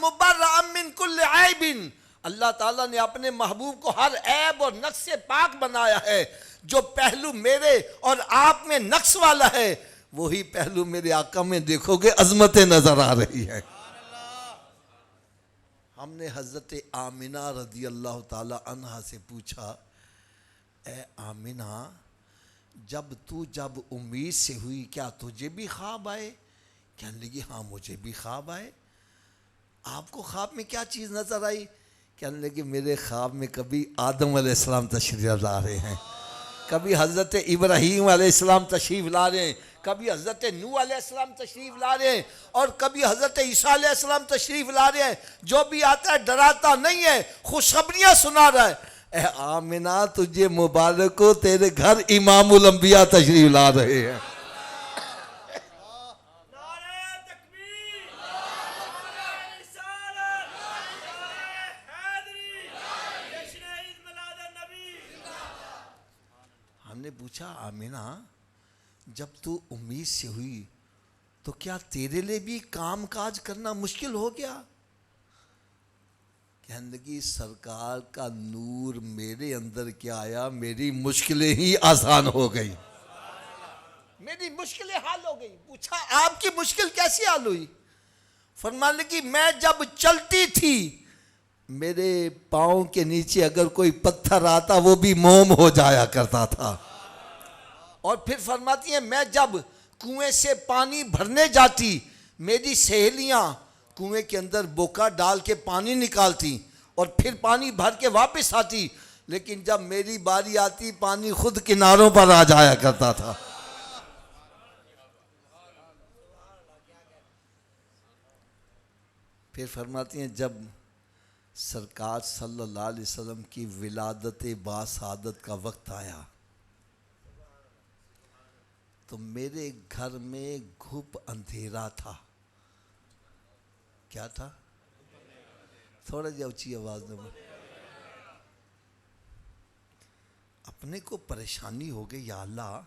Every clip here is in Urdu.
مبرأ من کل عیب، اللہ تعالیٰ نے اپنے محبوب کو ہر عیب اور نقص سے پاک بنایا ہے. جو پہلو میرے اور آپ میں نقص والا ہے وہی پہلو میرے آقا میں دیکھو گے عظمتیں نظر آ رہی ہے. ہم نے حضرت آمنہ رضی اللہ تعالی عنہ سے پوچھا، اے آمنہ جب امید سے ہوئی کیا تجھے بھی خواب آئے؟ کہنے لگی ہاں مجھے بھی خواب آئے. آپ کو خواب میں کیا چیز نظر آئی؟ کہنے لگی میرے خواب میں کبھی آدم علیہ السلام تشریف لا رہے ہیں، کبھی حضرت ابراہیم علیہ السلام تشریف لا رہے ہیں، کبھی حضرت نوح علیہ السلام تشریف لا رہے ہیں، اور کبھی حضرت عیسیٰ علیہ السلام تشریف لا رہے ہیں. جو بھی آتا ہے ڈراتا نہیں ہے، خوشخبریاں سنا رہا ہے. اے آمنہ تجھے مبارک ہو، تیرے گھر امام الانبیاء تشریف لا رہے ہیں. ہم نے پوچھا آمنہ جب تو امید سے ہوئی تو کیا تیرے لیے بھی کام کاج کرنا مشکل ہو گیا؟ کہنے لگی سرکار کا نور میرے اندر کیا آیا، میری مشکلیں ہی آسان ہو گئی، میری مشکلیں حل ہو گئی. پوچھا آپ کی مشکل کیسی حل ہوئی؟ فرمانے لگی میں جب چلتی تھی میرے پاؤں کے نیچے اگر کوئی پتھر آتا وہ بھی موم ہو جایا کرتا تھا. اور پھر فرماتی ہیں میں جب کنویں سے پانی بھرنے جاتی میری سہیلیاں کنویں کے اندر بوکا ڈال کے پانی نکالتی اور پھر پانی بھر کے واپس آتی، لیکن جب میری باری آتی پانی خود کناروں پر آ جایا کرتا تھا. پھر فرماتی ہیں جب سرکار صلی اللہ علیہ وسلم کی ولادت باسعادت کا وقت آیا تو میرے گھر میں گھپ اندھیرا تھا. کیا تھا؟ تھوڑا جا اونچی آواز میں. اپنے کو پریشانی ہو گئی، یا اللہ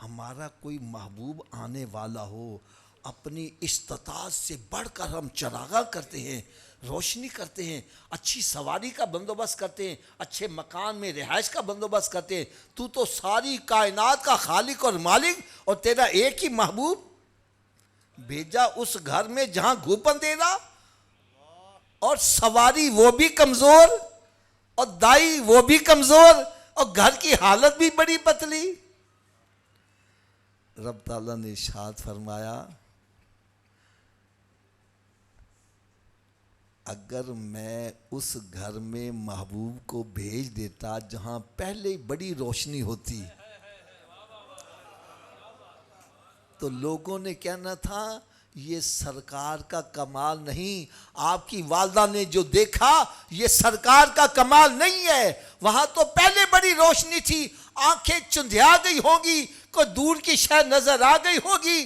ہمارا کوئی محبوب آنے والا ہو، اپنی استطاعت سے بڑھ کر ہم چراغاں کرتے ہیں، روشنی کرتے ہیں، اچھی سواری کا بندوبست کرتے ہیں، اچھے مکان میں رہائش کا بندوبست کرتے ہیں. تو ساری کائنات کا خالق اور مالک، اور تیرا ایک ہی محبوب بھیجا اس گھر میں جہاں گھوپ اندھیرا، اور سواری وہ بھی کمزور اور دائی وہ بھی کمزور اور گھر کی حالت بھی بڑی پتلی. رب تعالیٰ نے ارشاد فرمایا اگر میں اس گھر میں محبوب کو بھیج دیتا جہاں پہلے بڑی روشنی ہوتی تو لوگوں نے کہنا تھا یہ سرکار کا کمال نہیں، آپ کی والدہ نے جو دیکھا یہ سرکار کا کمال نہیں ہے. وہاں تو پہلے بڑی روشنی تھی، آنکھیں چندھیا گئی ہوں گی، کوئی دور کی شے نظر آ گئی ہوگی،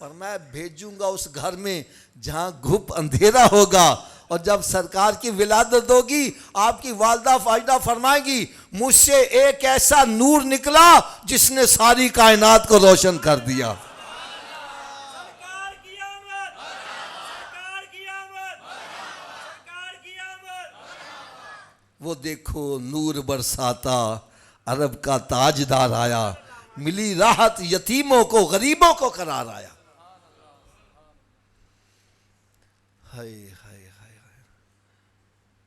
اور میں بھیجوں گا اس گھر میں جہاں گھپ اندھیرا ہوگا. اور جب سرکار کی ولادت ہوگی آپ کی والدہ فائدہ فرمائے گی مجھ سے ایک ایسا نور نکلا جس نے ساری کائنات کو روشن کر دیا. وہ دیکھو نور برساتا عرب کا تاجدار آیا، ملی راحت یتیموں کو غریبوں کو قرار آیا. ہائے ہائے ہائے.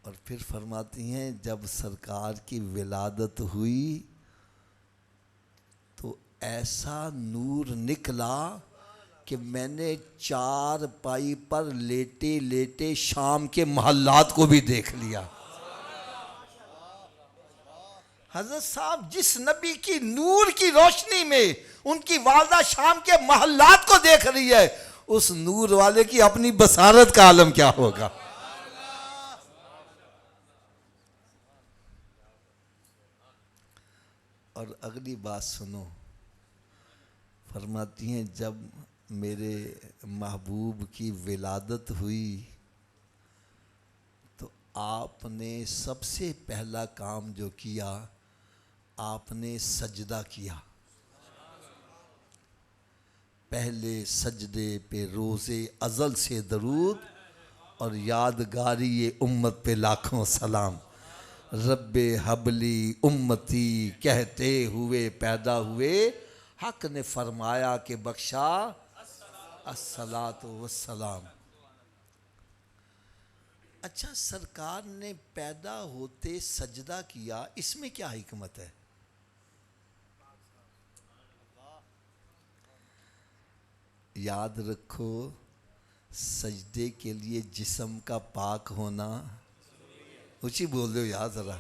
اور پھر فرماتی ہیں جب سرکار کی ولادت ہوئی تو ایسا نور نکلا کہ میں نے چار پائی پر لیٹے لیٹے شام کے محلات کو بھی دیکھ لیا. حضرت صاحب جس نبی کی نور کی روشنی میں ان کی والدہ شام کے محلات کو دیکھ رہی ہے اس نور والے کی اپنی بصارت کا عالم کیا ہوگا. اور اگلی بات سنو، فرماتی ہیں جب میرے محبوب کی ولادت ہوئی تو آپ نے سب سے پہلا کام جو کیا آپ نے سجدہ کیا. پہلے سجدے پہ روز ازل سے درود اور یادگاری یہ امت پہ لاکھوں سلام۔ رب حبلی امتی کہتے ہوئے پیدا ہوئے، حق نے فرمایا کہ بخشا الصلاۃ والسلام۔ اچھا، سرکار نے پیدا ہوتے سجدہ کیا، اس میں کیا حکمت ہے؟ یاد رکھو، سجدے کے لیے جسم کا پاک ہونا، اونچی بول دو یاد ذرا،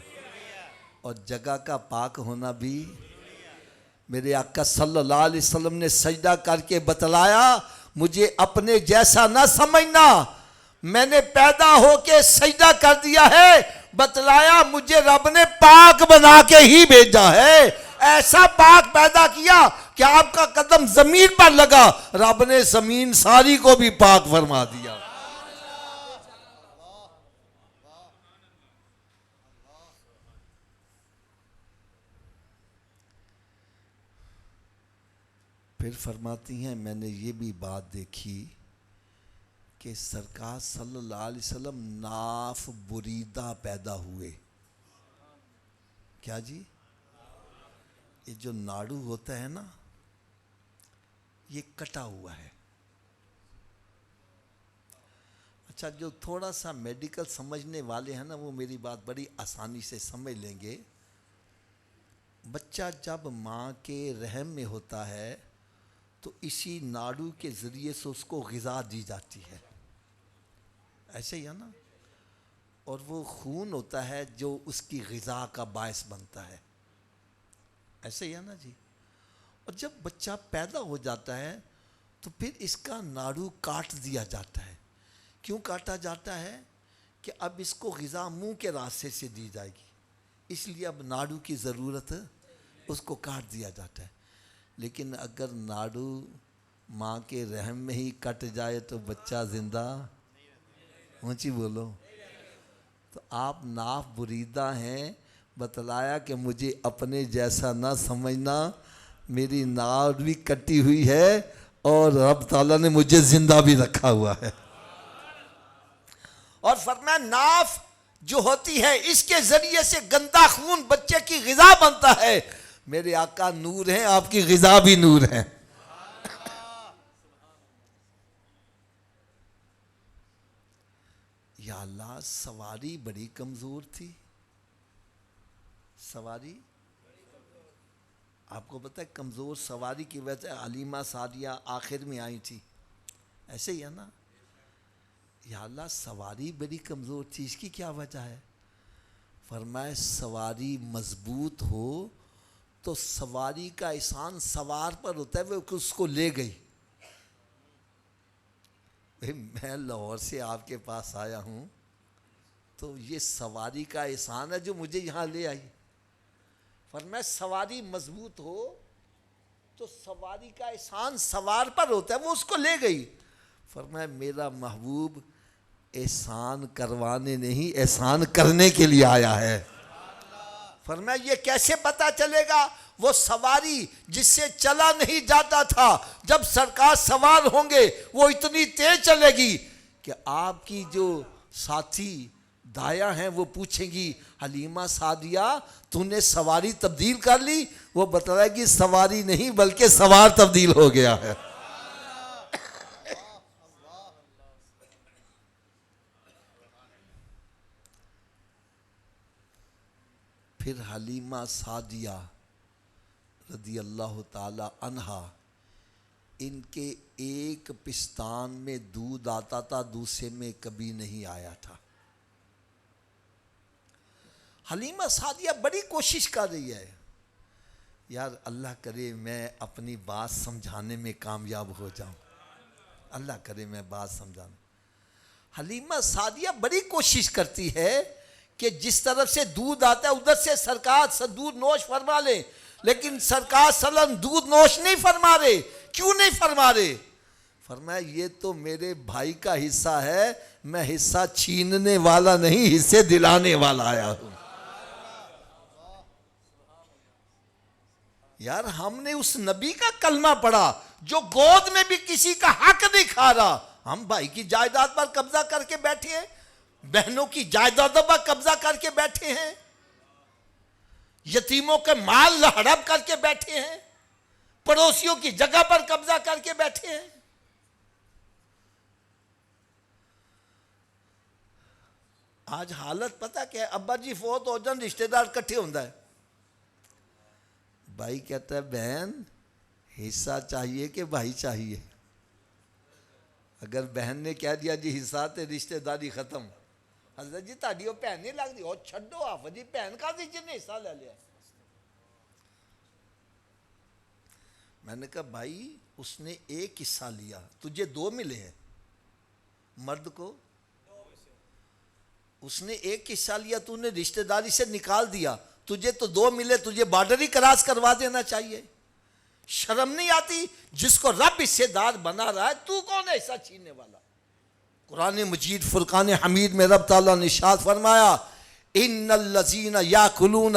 اور جگہ کا پاک ہونا بھی۔ میرے آقا صلی اللہ علیہ وسلم نے سجدہ کر کے بتلایا، مجھے اپنے جیسا نہ سمجھنا، میں نے پیدا ہو کے سجدہ کر دیا ہے، بتلایا مجھے رب نے پاک بنا کے ہی بھیجا ہے، ایسا پاک پیدا کیا کہ آپ کا قدم زمین پر لگا، رب نے زمین ساری کو بھی پاک فرما دیا۔ پھر فرماتی ہیں میں نے یہ بھی بات دیکھی کہ سرکار صلی اللہ علیہ وسلم ناف بریدہ پیدا ہوئے۔ کیا جی؟ یہ جو ناڑو ہوتا ہے نا، یہ کٹا ہوا ہے۔ اچھا، جو تھوڑا سا میڈیکل سمجھنے والے ہیں نا، وہ میری بات بڑی آسانی سے سمجھ لیں گے۔ بچہ جب ماں کے رحم میں ہوتا ہے تو اسی ناڑو کے ذریعے سے اس کو غذا دی جاتی ہے، ایسے ہی ہے نا، اور وہ خون ہوتا ہے جو اس کی غذا کا باعث بنتا ہے، ایسے ہی ہے نا جی۔ اور جب بچہ پیدا ہو جاتا ہے تو پھر اس کا ناڑو کاٹ دیا جاتا ہے۔ کیوں کاٹا جاتا ہے؟ کہ اب اس کو غذا منہ کے راستے سے دی جائے گی، اس لیے اب ناڑو کی ضرورت، اس کو کاٹ دیا جاتا ہے۔ لیکن اگر ناڑو ماں کے رحم میں ہی کٹ جائے تو بچہ زندہ، اونچی بولو۔ تو آپ ناف بریدہ ہیں، بتلایا کہ مجھے اپنے جیسا نہ سمجھنا، میری ناف بھی کٹی ہوئی ہے اور رب تعالیٰ نے مجھے زندہ بھی رکھا ہوا ہے۔ اور فرمایا ناف جو ہوتی ہے اس کے ذریعے سے گندا خون بچے کی غذا بنتا ہے۔ میرے آقا نور ہیں، آپ کی غذا بھی نور ہے۔ یا اللہ، سواری بڑی کمزور تھی، سواری آپ کو پتہ ہے کمزور سواری کی وجہ سے حلیمہ سعدیہ آخر میں آئی تھی، ایسے ہی ہے نا۔ یا اللہ، سواری بڑی کمزور تھی، اس کی کیا وجہ ہے؟ فرمائے سواری مضبوط ہو تو سواری کا احسان سوار پر ہوتا ہے، وہ اس کو لے گئی۔ میں لاہور سے آپ کے پاس آیا ہوں تو یہ سواری کا احسان ہے جو مجھے یہاں لے آئی۔ فرمایا سواری مضبوط ہو تو سواری کا احسان سوار پر ہوتا ہے، وہ اس کو لے گئی۔ فرمایا میرا محبوب احسان کروانے نہیں، احسان کرنے کے لیے آیا ہے۔ فرمایا یہ کیسے پتا چلے گا؟ وہ سواری جس سے چلا نہیں جاتا تھا، جب سرکار سوار ہوں گے وہ اتنی تیز چلے گی کہ آپ کی جو ساتھی دایا ہیں وہ پوچھیں گی حلیمہ سعدیہ تو نے سواری تبدیل کر لی؟ وہ بتائے گی سواری نہیں بلکہ سوار تبدیل ہو گیا ہے۔ پھر حلیمہ سعدیہ رضی اللہ تعالی عنہا، ان کے ایک پستان میں دودھ آتا تھا، دوسرے میں کبھی نہیں آیا تھا۔ حلیمہ سعدیہ بڑی کوشش کر رہی ہے، یار اللہ کرے میں اپنی بات سمجھانے میں کامیاب ہو جاؤں، اللہ کرے میں بات سمجھانے۔ حلیمہ سعدیہ بڑی کوشش کرتی ہے کہ جس طرف سے دودھ آتا ہے ادھر سے سرکار سے دودھ نوش فرما لے، لیکن سرکار صلی اللہ علیہ وسلم دودھ نوش نہیں فرما رہے۔ کیوں نہیں فرما رہے؟ فرمایا یہ تو میرے بھائی کا حصہ ہے، میں حصہ چھیننے والا نہیں، حصے دلانے والا آیا ہوں۔ یار ہم نے اس نبی کا کلمہ پڑھا جو گود میں بھی کسی کا حق نہیں کھا رہا، ہم بھائی کی جائیداد پر قبضہ کر کے بیٹھے ہیں، بہنوں کی جائیدادوں پر قبضہ کر کے بیٹھے ہیں، یتیموں کے مال ہڑپ کر کے بیٹھے ہیں، پڑوسیوں کی جگہ پر قبضہ کر کے بیٹھے ہیں۔ آج حالت پتہ کیا ہے؟ ابا جی فوت ہو جان رشتہ دار کٹھے ہوندہ ہے، بھائی کہتا ہے بہن حصہ چاہیے کہ بھائی چاہیے؟ اگر بہن نے کہہ دیا جی حصہ تے رشتہ داری ختم، حضرت جی تاڑی وہ بہن نہیں لگ دی، اور چھڑو آفا جی بہن کا دی جن نے حصہ لے لیا۔ میں نے کہا بھائی اس نے ایک حصہ لیا، تجھے 2 ملے ہیں، مرد کو اس نے ایک حصہ لیا، تو نے رشتہ داری سے نکال دیا، تجھے تو 2 ملے، تجھے بارڈر ہی کراس کروا دینا چاہیے۔ شرم نہیں آتی؟ جس کو رب حصے دار بنا رہا ہے تو کون ہے حصہ چھیننے والا؟ قرآن مجید فرقان حمید میں رب تعالیٰ نے ارشاد فرمایا ان الذین یاکلون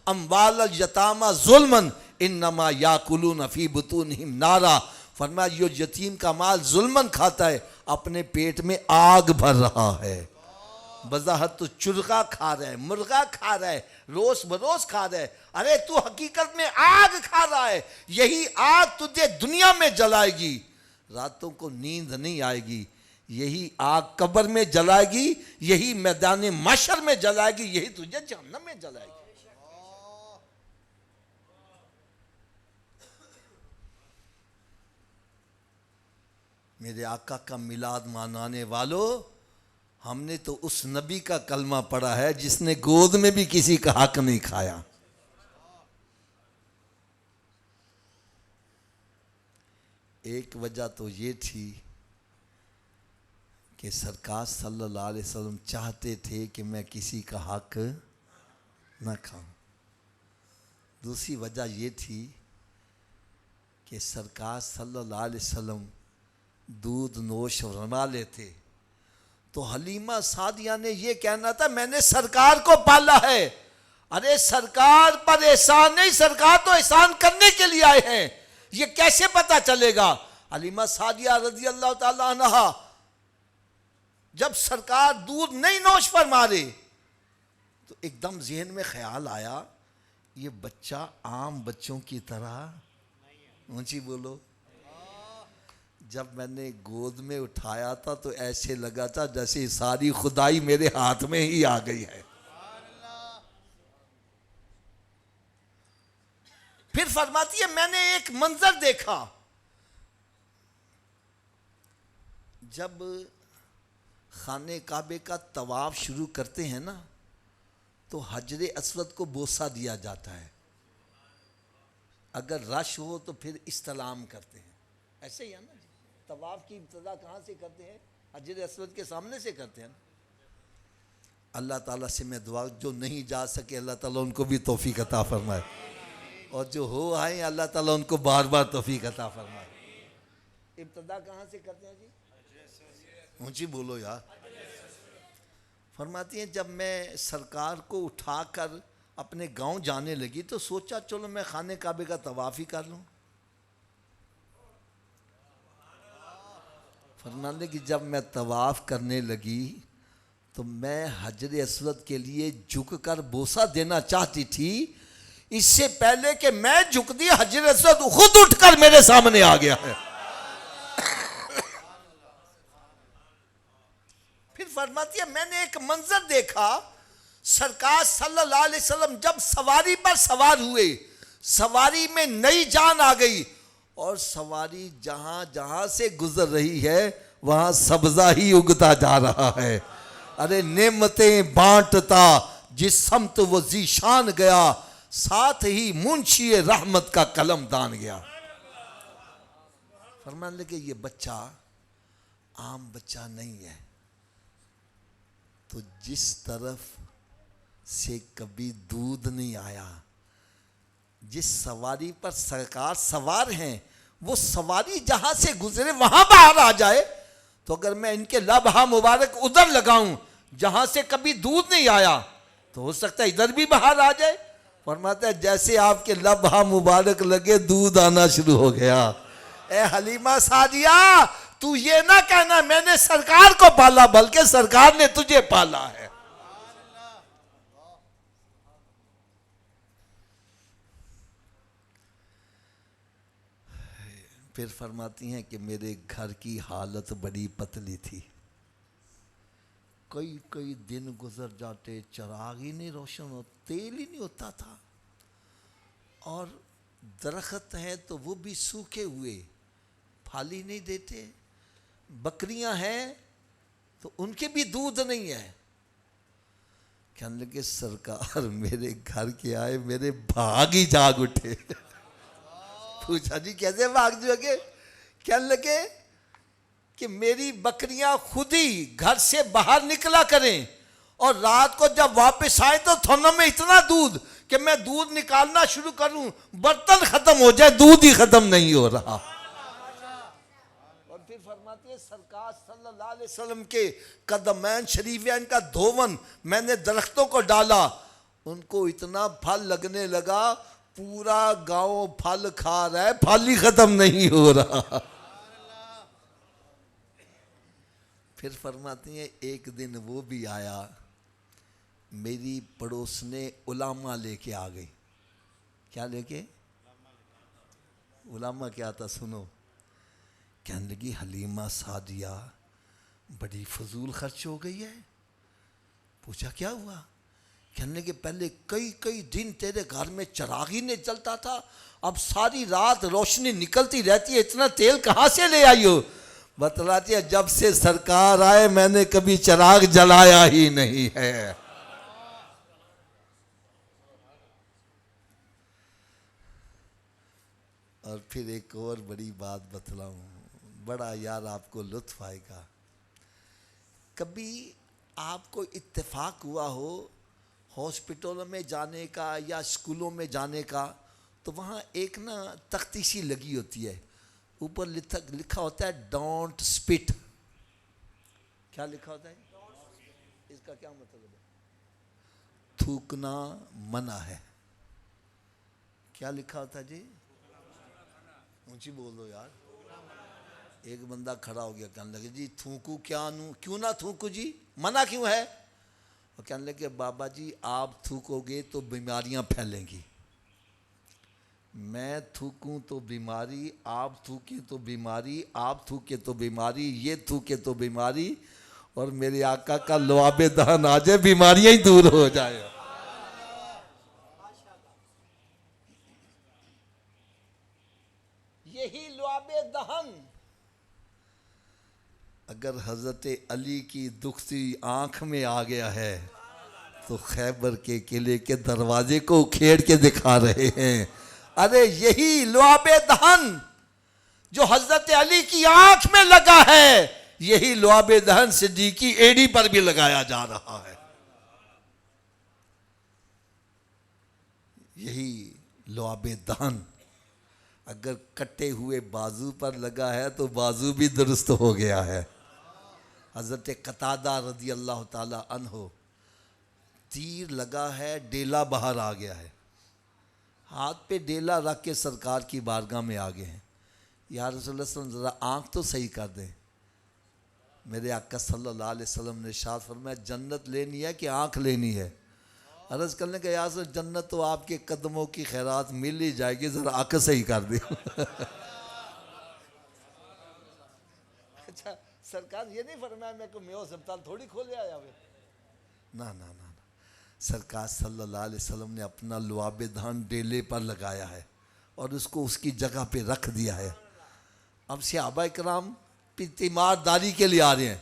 اموال الیتامی ظلما انما یاکلون فی بطونہم نارا، فرمایا جو یتیم کا مال ظلمن کھاتا ہے اپنے پیٹ میں آگ بھر رہا ہے۔ بظاہر تو چرغا کھا رہا ہے، مرغا کھا رہا ہے، روز بروز کھا رہا ہے، ارے تو حقیقت میں آگ کھا رہا ہے۔ یہی آگ تجھے دنیا میں جلائے گی، راتوں کو نیند نہیں آئے گی، یہی آگ قبر میں جلائے گی، یہی میدان محشر میں جلائے گی، یہی تجھے جہنم میں جلائے گی۔ میرے آقا کا میلاد منانے والوں، ہم نے تو اس نبی کا کلمہ پڑھا ہے جس نے گود میں بھی کسی کا حق نہیں کھایا۔ ایک وجہ تو یہ تھی کہ سرکار صلی اللہ علیہ وسلم چاہتے تھے کہ میں کسی کا حق نہ کھاؤں۔ دوسری وجہ یہ تھی کہ سرکار صلی اللہ علیہ وسلم دودھ نوش فرما لیتے تو حلیمہ سعدیہ نے یہ کہنا تھا میں نے سرکار کو پالا ہے۔ ارے سرکار پر احسان نہیں، سرکار تو احسان کرنے کے لیے آئے ہیں، یہ کیسے پتا چلے گا؟ حلیمہ سعدیہ رضی اللہ تعالیٰ عنہا جب سرکار دودھ نہیں نوش فرما رہے تو ایک دم ذہن میں خیال آیا یہ بچہ عام بچوں کی طرح اونچی بولو، جب میں نے گود میں اٹھایا تھا تو ایسے لگا تھا جیسے ساری خدائی میرے ہاتھ میں ہی آ گئی ہے۔ پھر فرماتی ہے میں نے ایک منظر دیکھا، جب خانہ کعبے کا طواف شروع کرتے ہیں نا تو حجر اسود کو بوسہ دیا جاتا ہے، اگر رش ہو تو پھر استلام کرتے ہیں، ایسے ہی ہے نا جی۔ طواف کی ابتدا کہاں سے کرتے ہیں؟ حجر اسود کے سامنے سے کرتے ہیں۔ اللہ تعالیٰ سے میں دعا، جو نہیں جا سکے اللہ تعالیٰ ان کو بھی توفیق عطا فرمائے، اور جو ہو آئیں اللہ تعالیٰ ان کو بار بار توفیق عطا فرمائے۔ ابتدا کہاں سے کرتے ہیں جی؟ اونچی بولو یار۔ فرماتی ہیں جب میں سرکار کو اٹھا کر اپنے گاؤں جانے لگی تو سوچا چلو میں خانہ کعبے کا طواف ہی کر لوں۔ فرمانے کہ جب میں طواف کرنے لگی تو میں حجر اسود کے لیے جھک کر بوسہ دینا چاہتی تھی، اس سے پہلے کہ میں جھک دی حجر اسود خود اٹھ کر میرے سامنے آ گیا ہے۔ پھر فرماتی ہے میں نے ایک منظر دیکھا، سرکار صلی اللہ علیہ وسلم جب سواری پر سوار ہوئے، سواری میں نئی جان آ گئی، اور سواری جہاں جہاں سے گزر رہی ہے وہاں سبزہ ہی اگتا جا رہا ہے۔ ارے نعمتیں بانٹتا جس سمت وہ ذیشان گیا، ساتھ ہی منشی رحمت کا قلم دان گیا۔ فرمان لگے یہ بچہ عام بچہ نہیں ہے، تو جس طرف سے کبھی دودھ نہیں آیا، جس سواری پر سرکار سوار ہیں وہ سواری جہاں سے گزرے وہاں باہر آ جائے، تو اگر میں ان کے لبہا مبارک ادھر لگاؤں جہاں سے کبھی دودھ نہیں آیا تو ہو سکتا ہے ادھر بھی باہر آ جائے۔ فرماتا ہے جیسے آپ کے لبہا مبارک لگے دودھ آنا شروع ہو گیا۔ اے حلیمہ سعدیہ تو یہ نہ کہنا میں نے سرکار کو پالا، بلکہ سرکار نے تجھے پالا ہے۔ پھر فرماتی ہیں کہ میرے گھر کی حالت بڑی پتلی تھی، کئی کئی دن گزر جاتے، چراغ ہی نہیں روشن ہو، تیل ہی نہیں ہوتا تھا، اور درخت ہیں تو وہ بھی سوکھے ہوئے، پھل ہی نہیں دیتے، بکریاں ہیں تو ان کے بھی دودھ نہیں ہے۔ کہنے لگے سرکار میرے گھر کے آئے، میرے بھاگ ہی جاگ اٹھے۔ پوچھا جی کیسے بھاگ جاگے؟ کہنے لگے کہ میری بکریاں خود ہی گھر سے باہر نکلا کریں، اور رات کو جب واپس آئے تو تھنوں میں اتنا دودھ کہ میں دودھ نکالنا شروع کروں، برتن ختم ہو جائے، دودھ ہی ختم نہیں ہو رہا۔ اور پھر فرماتے ہیں سرکار صلی اللہ علیہ وسلم کے قدمین شریفین کا دھون میں نے درختوں کو ڈالا، ان کو اتنا پھل لگنے لگا، پورا گاؤں پھل کھا رہا ہے، پھل ہی ختم نہیں ہو رہا۔ پھر فرماتی ہیں ایک دن وہ بھی آیا، میری پڑوس نے علامہ لے کے آ گئی۔ کیا لے کے؟ علامہ کیا تھا سنو۔ کہنے لگی حلیمہ سعدیہ بڑی فضول خرچ ہو گئی ہے۔ پوچھا کیا ہوا؟ کہنے لگے پہلے کئی کئی دن تیرے گھر میں چراغ ہی نہیں جلتا تھا، اب ساری رات روشنی نکلتی رہتی ہے، اتنا تیل کہاں سے لے آئی ہو؟ بتلاتی ہے جب سے سرکار آئے میں نے کبھی چراغ جلایا ہی نہیں ہے۔ اور پھر ایک اور بڑی بات بتلاؤں، بڑا یار آپ کو لطف آئے گا۔ کبھی آپ کو اتفاق ہوا ہو ہاسپٹلوں میں جانے کا یا اسکولوں میں جانے کا، تو وہاں ایک نا تختی سی لگی ہوتی ہے، اوپر لکھا ہوتا ہے ڈونٹ اسپٹ۔ کیا لکھا ہوتا ہے؟ اس کا کیا مطلب ہے؟ تھوکنا منع ہے۔ کیا لکھا ہوتا ہے جی؟ اونچی بولو یار۔ ایک بندہ کھڑا ہو گیا، کہنے لگے جی تھوکوں کیوں نہ تھوکوں جی، منع کیوں ہے؟ اور کہنے لگے بابا جی آپ تھوکو گے تو بیماریاں پھیلیں گی، میں تھوکوں تو بیماری، آپ تھوکیں تو بیماری، آپ تھوکے تو بیماری، یہ تھوکے تو بیماری، اور میرے آقا کا لعاب دہن آ جائے بیماریاں ہی دور ہو جائے۔ یہی لعاب دہن اگر حضرت علی کی دکھتی آنکھ میں آ گیا ہے تو خیبر کے قلعے کے دروازے کو کھیڑ کے دکھا رہے ہیں۔ ارے یہی لعاب دہن جو حضرت علی کی آنکھ میں لگا ہے، یہی لعاب دہن صدیقی ایڑی پر بھی لگایا جا رہا ہے۔ یہی لعاب دہن اگر کٹے ہوئے بازو پر لگا ہے تو بازو بھی درست ہو گیا ہے۔ حضرت قتادہ رضی اللہ تعالی عنہ، تیر لگا ہے، ڈیلا باہر آ گیا ہے، ہاتھ پہ ڈیلا رکھ کے سرکار کی بارگاہ میں آگے ہیں، یا رسول اللہ صلی اللہ علیہ وسلم ذرا آنکھ تو صحیح کر دیں۔ میرے آقا صلی اللہ علیہ وسلم نے ارشاد فرمایا جنت لینی ہے کہ آنکھ لینی ہے؟ عرض کرنے کا یا رسول اللہ جنت تو آپ کے قدموں کی خیرات مل ہی جائے گی، ذرا آنکھ صحیح کر دیں۔ اچھا سرکار یہ نہیں فرمایا میں کو میو ہسپتال تھوڑی کھولے آیا ہوئے، نہ سرکار صلی اللہ علیہ وسلم نے اپنا لعاب دہن ڈیلے پر لگایا ہے اور اس کو اس کی جگہ پہ رکھ دیا ہے۔ اب صحابہ کرام تیمار داری کے لیے آ رہے ہیں،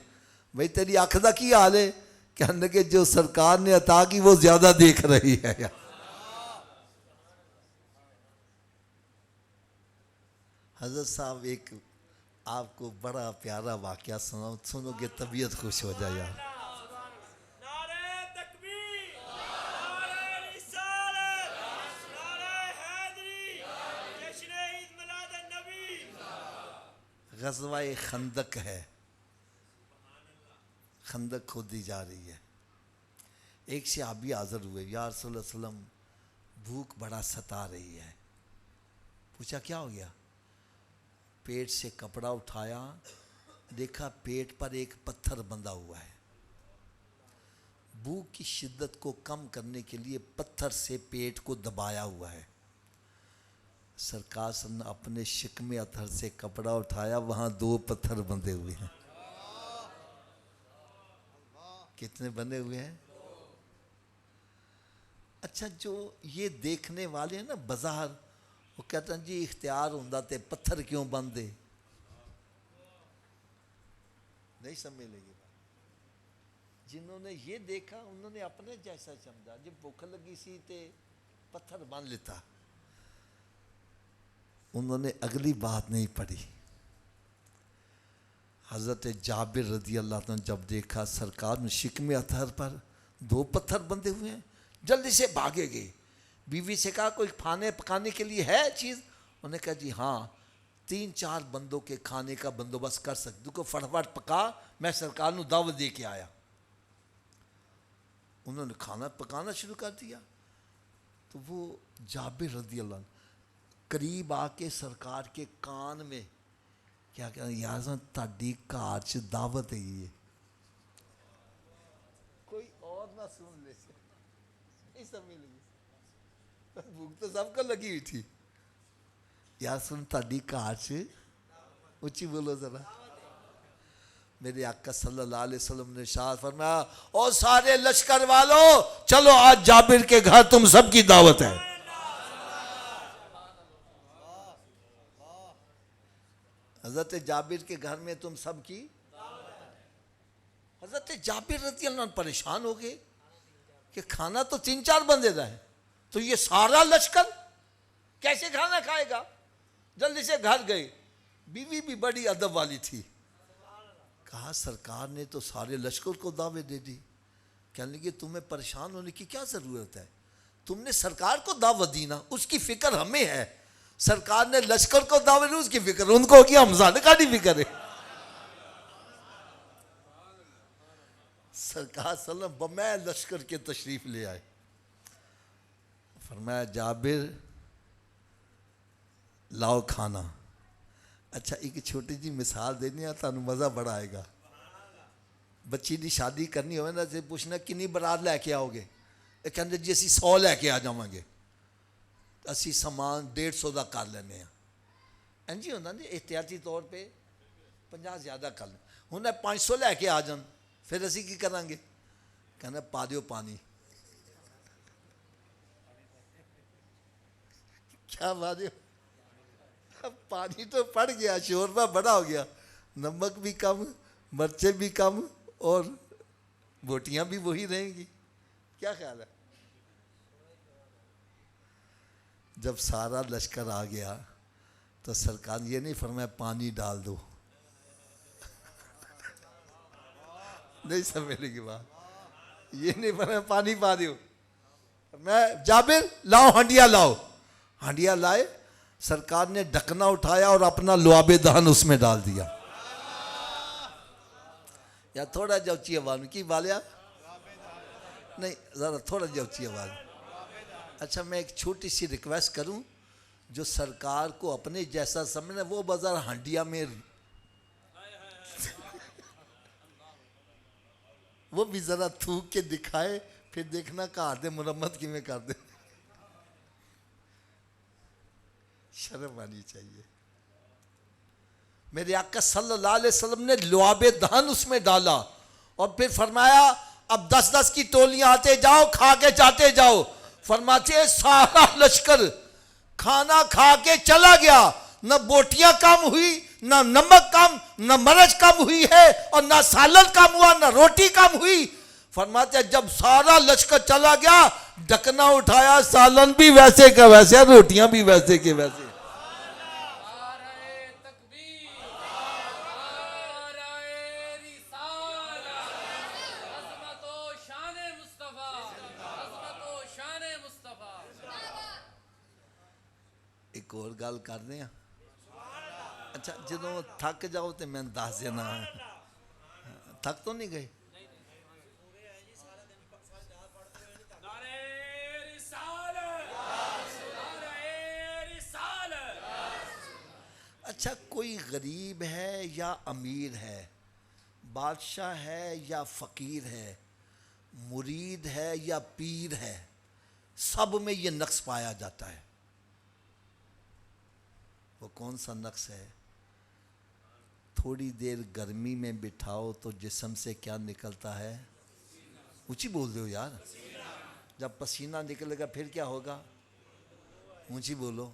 بھئی تیری آنکھ دا کی حال ہے؟ کہنے لگے جو سرکار نے عطا کی وہ زیادہ دیکھ رہی ہے۔ حضرت صاحب ایک آپ کو بڑا پیارا واقعہ سناؤں، سنو گے طبیعت خوش ہو جائے یار۔ غزوہ خندق ہے، خندق کھودی جا رہی ہے، ایک صحابی حاضر ہوئے، یا رسول اللہ صلی اللہ علیہ وسلم بھوک بڑا ستا رہی ہے۔ پوچھا کیا ہو گیا؟ پیٹ سے کپڑا اٹھایا دیکھا پیٹ پر ایک پتھر بندھا ہوا ہے. بھوک کی شدت کو کم کرنے کے لیے پتھر سے پیٹ کو دبایا ہوا ہے. سرکار صلی اللہ علیہ وسلم نے اپنے شکم اطہر سے کپڑا اٹھایا, وہاں 2 پتھر بندھے ہوئے ہیں. کتنے بندھے ہوئے ہیں؟ اچھا, جو یہ دیکھنے والے ہیں نا بظاہر, وہ کہتے ہیں جی اختیار ہوندا تے پتھر کیوں بندھے. نہیں سمجھ لگی بات. جنہوں نے یہ دیکھا انہوں نے اپنے جیسا سمجھا, جب بھوک لگی سی تے پتھر باندھ لیتا. انہوں نے اگلی بات نہیں پڑھی. حضرت جابر رضی اللہ عنہ جب دیکھا سرکار نے شکم اطہر پر 2 پتھر بندھے ہوئے ہیں, جلدی سے بھاگے گئے. بیوی سے کہا کوئی کھانے پکانے کے لیے ہے چیز؟ انہوں نے کہا جی ہاں, 3-4 بندوں کے کھانے کا بندوبست کر سکتے کو, فٹافٹ پکا, میں سرکار نو دعوت دے کے آیا. انہوں نے کھانا پکانا شروع کر دیا. تو وہ جابر رضی اللہ عنہ قریب آ کے سرکار کے کان میں کیا کہنا, یار تہاڈی گھر چ دعوت ہے, یہ کوئی اور نہ سن لے. نہیں سمجھ لگی, بھوک تو سب کو لگی ہوئی تھی. یار سن تہاڈی گھر چ, اچھی بولو ذرا. میرے آقا صلی اللہ علیہ وسلم نے ارشاد فرمایا, او سارے لشکر والوں چلو آج جابر کے گھر تم سب کی دعوت ہے. حضرت جابر کے گھر میں تم سب کی. حضرت جابر رضی اللہ عنہ پریشان ہو گئے کہ کھانا تو 3-4 بندے دا ہے, تو یہ سارا لشکر کیسے کھانا کھائے گا. جلدی سے گھر گئے. بیوی بھی بڑی ادب والی تھی. کہا سرکار نے تو سارے لشکر کو دعوت دے دی. کہنے لگے تمہیں پریشان ہونے کی کیا ضرورت ہے, تم نے سرکار کو دعوت دی نا, اس کی فکر ہمیں ہے. سرکار نے لشکر کو دعوت دی, اس کی فکر ان کو ہوگی, ہمزادے کا نہیں فکر ہے. سرکار صلی اللہ علیہ وسلم بمے لشکر کے تشریف لے آئے. فرمایا جابر لاؤ کھانا. اچھا ایک چھوٹی جی مثال دینی ہے, تانوں مزہ بڑا آئے گا. بچی دی شادی کرنی ہوئے نا, سے پوچھنا کنی برات لے کے آؤ گے, یہ کہتے جی اسی 100 لے کے آ جاؤں گے, اسی سامان 150 دا کر لینے ہیں. انجی ہوندہ نہیں احتیاطی طور پہ 50 زیادہ کر لیں. انہیں 500 لے کے آ جان, پھر اسی کی کریں گے. کہنا پا دیو پانی. کیا پا دیو؟ پانی تو پڑ گیا, شوربہ بڑا ہو گیا, نمک بھی کم, مرچیں بھی کم, اور بوٹیاں بھی وہی رہیں گی. کیا خیال ہے؟ جب سارا لشکر آ گیا تو سرکار یہ نہیں فرمایا پانی ڈال دو. نہیں سمجھنے کی بات, یہ نہیں فرمایا پانی پا دیو. میں جابر لاؤ ہنڈیا لاؤ. ہنڈیا لائے, سرکار نے ڈھکنا اٹھایا اور اپنا لعاب دہن اس میں ڈال دیا. یا تھوڑا جا اچھی آواز کی بالیا, نہیں ذرا تھوڑا جا اچھی آواز. اچھا میں ایک چھوٹی سی ریکویسٹ کروں, جو سرکار کو اپنے جیسا سمجھنا وہ بازار ہنڈیا میں وہ بھی ذرا تھوک کے دکھائے, پھر دیکھنا کہاں دے مرمت کی میں کر دے. شرم آنی چاہیے. میرے آقا صلی اللہ علیہ وسلم نے لعاب دہن اس میں ڈالا اور پھر فرمایا اب 10-10 کی ٹولیاں آتے جاؤ, کھا کے جاتے جاؤ. فرماتے سارا لشکر کھانا کھا کے چلا گیا, نہ بوٹیاں کم ہوئی, نہ نمک کم, نہ مرچ کم ہوئی ہے, اور نہ سالن کم ہوا, نہ روٹی کم ہوئی. فرماتے جب سارا لشکر چلا گیا, ڈھکنا اٹھایا, سالن بھی ویسے کا ویسے, روٹیاں بھی ویسے کے ویسے. ایک اور گل کرنے ہیں. اچھا جدوں تھک جاؤ تو میں دس دینا. تھک تو نہیں گئے؟ اچھا اچھا کوئی غریب ہے یا امیر ہے، بادشاہ ہے یا فقیر ہے، مرید ہے یا پیر ہے، سب میں یہ نقص پایا جاتا ہے. وہ کون سا نقص ہے؟ تھوڑی دیر گرمی میں بٹھاؤ تو جسم سے کیا نکلتا ہے؟ اونچی بول دو یار. جب پسینہ نکلے گا پھر کیا ہوگا؟ اونچی بولو.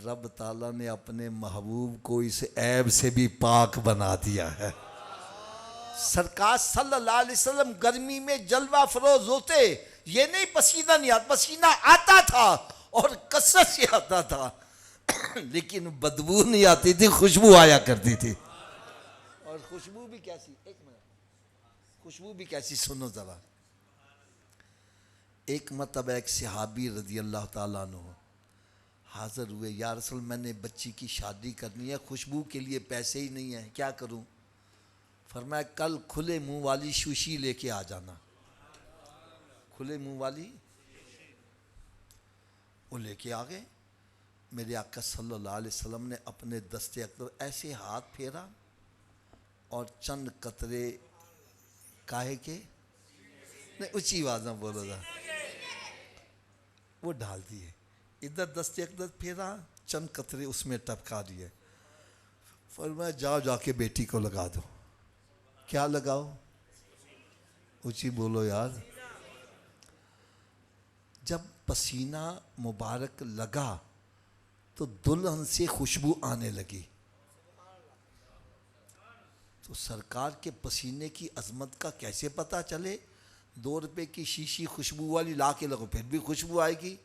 رب تعالیٰ نے اپنے محبوب کو اس عیب سے بھی پاک بنا دیا ہے. سرکار صلی اللہ علیہ وسلم گرمی میں جلوہ فروز ہوتے، یہ نہیں پسینہ نہیں آتا، پسینہ آتا تھا اور کثرت سے آتا تھا، لیکن بدبو نہیں آتی تھی، خوشبو آیا کرتی تھی. اور خوشبو بھی کیسی، ایک منٹ، خوشبو بھی کیسی سنو ذرا. ایک مرتبہ ایک صحابی رضی اللہ تعالیٰ عنہ حاضر ہوئے، یا رسول میں نے بچی کی شادی کرنی ہے، خوشبو کے لیے پیسے ہی نہیں ہیں، کیا کروں؟ فرمایا کل کھلے منہ والی شوشی لے کے آ جانا. کھلے منہ والی وہ لے کے آ گئے. میرے آقا صلی اللہ علیہ وسلم نے اپنے دستے اقدر ایسے ہاتھ پھیرا اور چند قطرے کاہے کے نہیں، اونچی آواز میں بولو گا، وہ ڈال دیے. ادھر دستے اقدر پھیرا، چند قطرے اس میں ٹپکا دیے. فرمایا جاؤ جا کے بیٹی کو لگا دو. کیا لگاؤ؟ اونچی بولو یار. جب پسینہ مبارک لگا تو دلہن سے خوشبو آنے لگی. تو سرکار کے پسینے کی عظمت کا کیسے پتہ چلے؟ 2 روپے کی شیشی خوشبو والی لا کے لگو پھر بھی خوشبو آئے گی.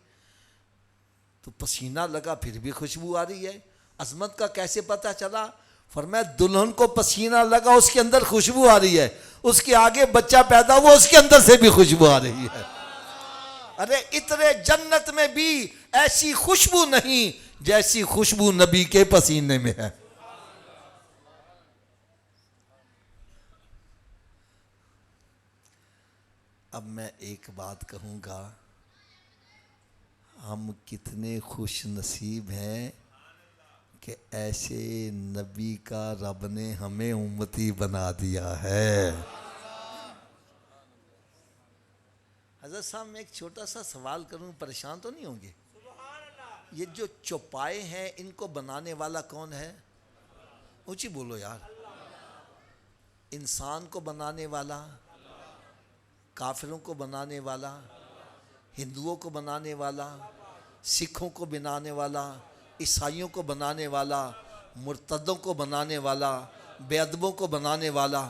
تو پسینہ لگا پھر بھی خوشبو آ رہی ہے، عظمت کا کیسے پتہ چلا؟ فرمایا دلہن کو پسینہ لگا، اس کے اندر خوشبو آ رہی ہے، اس کے آگے بچہ پیدا ہوا، اس کے اندر سے بھی خوشبو آ رہی ہے. ارے اتنے جنت میں بھی ایسی خوشبو نہیں جیسی خوشبو نبی کے پسینے میں ہے. اب میں ایک بات کہوں گا، ہم کتنے خوش نصیب ہیں کہ ایسے نبی کا رب نے ہمیں امتی بنا دیا ہے. حضرت صاحب میں ایک چھوٹا سا سوال کروں، پریشان تو نہیں ہوں گے؟ یہ جو چوپائے ہیں ان کو بنانے والا کون ہے؟ اونچی بولو یار. انسان کو بنانے والا، کافروں کو بنانے والا، ہندوؤں کو بنانے والا، سکھوں کو بنانے والا، عیسائیوں کو بنانے والا، مرتدوں کو بنانے والا، بے ادبوں کو بنانے والا.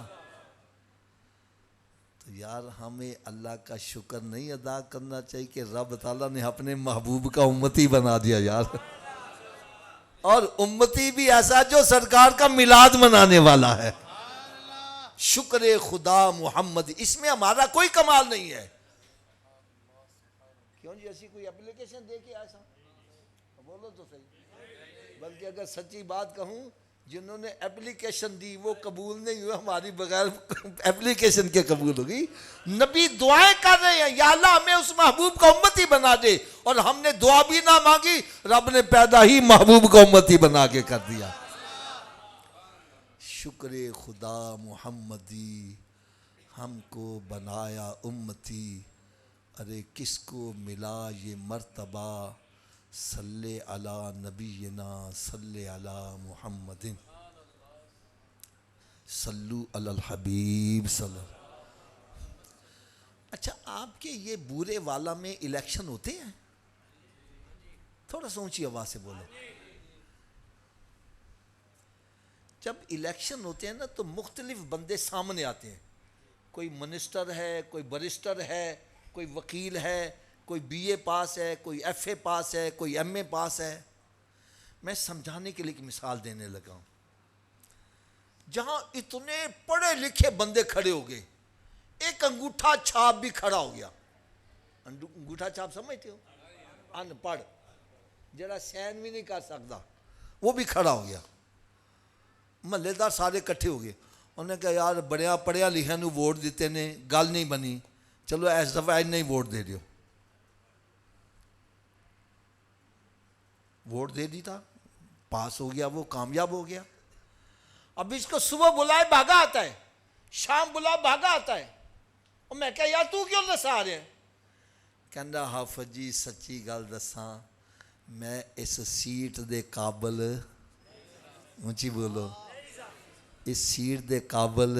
تو یار ہمیں اللہ کا شکر نہیں ادا کرنا چاہیے کہ رب تعالیٰ نے اپنے محبوب کا امتی بنا دیا یار. اور امتی بھی ایسا جو سرکار کا میلاد منانے والا ہے. شکر خدا محمد، اس میں ہمارا کوئی کمال نہیں ہے. کیوں جی ایسی کوئی اپلیکیشن دے کے ایسا بولو تو صحیح. بلکہ اگر سچی بات کہوں، جنہوں نے اپلیکیشن دی وہ قبول نہیں ہوئے، ہماری بغیر اپلیکیشن کے قبول ہوگی. نبی دعائیں کر رہے ہیں، یا اللہ ہمیں اس محبوب کا امتی بنا دے، اور ہم نے دعا بھی نہ مانگی، رب نے پیدا ہی محبوب کا امتی بنا کے کر دیا. شکر خدا محمدی ہم کو بنایا امتی. ارے کس کو ملا یہ مرتبہ، صلی علی نبینا صلی علی محمد، صلو علی الحبیب صلی اللہ. اچھا آپ کے یہ بورے والا میں الیکشن ہوتے ہیں؟ تھوڑا سا اونچی آواز سے بولو. جب الیکشن ہوتے ہیں نا تو مختلف بندے سامنے آتے ہیں. کوئی منسٹر ہے، کوئی برسٹر ہے، کوئی وکیل ہے، کوئی بی اے پاس ہے، کوئی ایف اے پاس ہے، کوئی ایم اے پاس ہے. میں سمجھانے کے لیے ایک مثال دینے لگا ہوں. جہاں اتنے پڑھے لکھے بندے کھڑے ہو گئے، ایک انگوٹھا چھاپ بھی کھڑا ہو گیا. انگوٹھا چھاپ سمجھتے ہو؟ ان پڑھ جڑا سین بھی نہیں کر سکتا، وہ بھی کھڑا ہو گیا. محلے دار سارے کٹھے ہو گئے. انہوں نے کہا یار بڑیا پڑھیا لکھیا نو ووٹ دیتے نے، گل نہیں بنی، چلو اس دفعہ نہیں ووٹ دے دیو. ووٹ دے دیتا, پاس ہو گیا, وہ کامیاب ہو گیا. اب اس کو صبح بلائے بھاگا آتا ہے, شام بلا بھاگا آتا ہے. اور میں کہا یار تو کیوں نسا رہے ہیں؟ کہندا حافظ جی سچی گل دساں, میں اس سیٹ دے قابل, اونچی بولو, اس سیٹ دے قابل,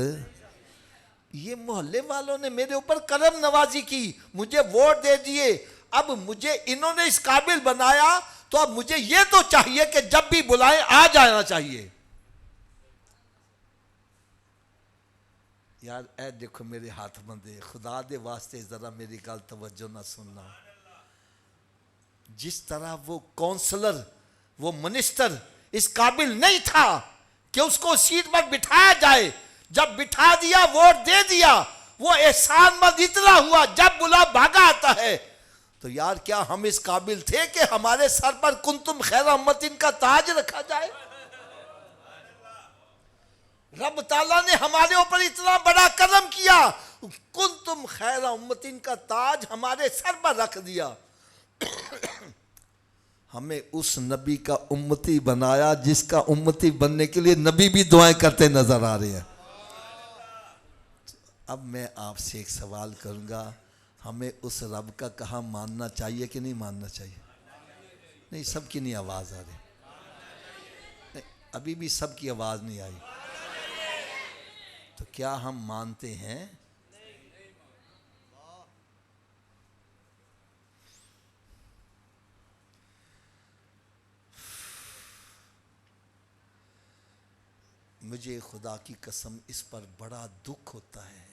یہ محلے والوں نے میرے اوپر کرم نوازی کی, مجھے ووٹ دے دیے, اب مجھے انہوں نے اس قابل بنایا, تو اب مجھے یہ تو چاہیے کہ جب بھی بلائیں آ جانا چاہیے. یار اے دیکھو میرے ہاتھ بندے, خدا دے واسطے ذرا میری گل توجہ نہ سننا. جس طرح وہ کونسلر, وہ منسٹر اس قابل نہیں تھا کہ اس کو سیٹ پر بٹھایا جائے, جب بٹھا دیا ووٹ دے دیا, وہ احسان مند اتنا ہوا, جب بلا بھاگا آتا ہے. تو یار کیا ہم اس قابل تھے کہ ہمارے سر پر کنتم خیر امتن کا تاج رکھا جائے؟ رب تعالیٰ نے ہمارے اوپر اتنا بڑا کرم کیا, کنتم خیر امتن کا تاج ہمارے سر پر رکھ دیا. ہمیں اس نبی کا امتی بنایا جس کا امتی بننے کے لیے نبی بھی دعائیں کرتے نظر آ رہے ہیں. اب میں آپ سے ایک سوال کروں گا, ہمیں اس رب کا کہا ماننا چاہیے کہ نہیں ماننا چاہیے؟ نہیں, سب کی نہیں آواز آ رہی, نہیں, ابھی بھی سب کی آواز نہیں آئی. تو کیا ہم مانتے ہیں؟ مجھے خدا کی قسم اس پر بڑا دکھ ہوتا ہے,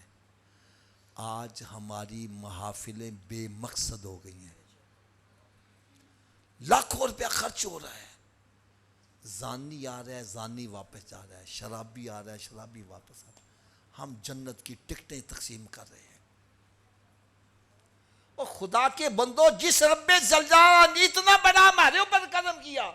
آج ہماری محافلیں بے مقصد ہو گئی ہیں. لاکھوں روپیہ خرچ ہو رہا ہے, زانی آ رہا ہے زانی واپس جا رہا ہے, شرابی آ رہا ہے شرابی واپس آ رہا ہے. ہم جنت کی ٹکٹیں تقسیم کر رہے ہیں. اور خدا کے بندو, جس رب زلجلالہ نے اتنا بڑا ہمارے اوپر کرم کیا,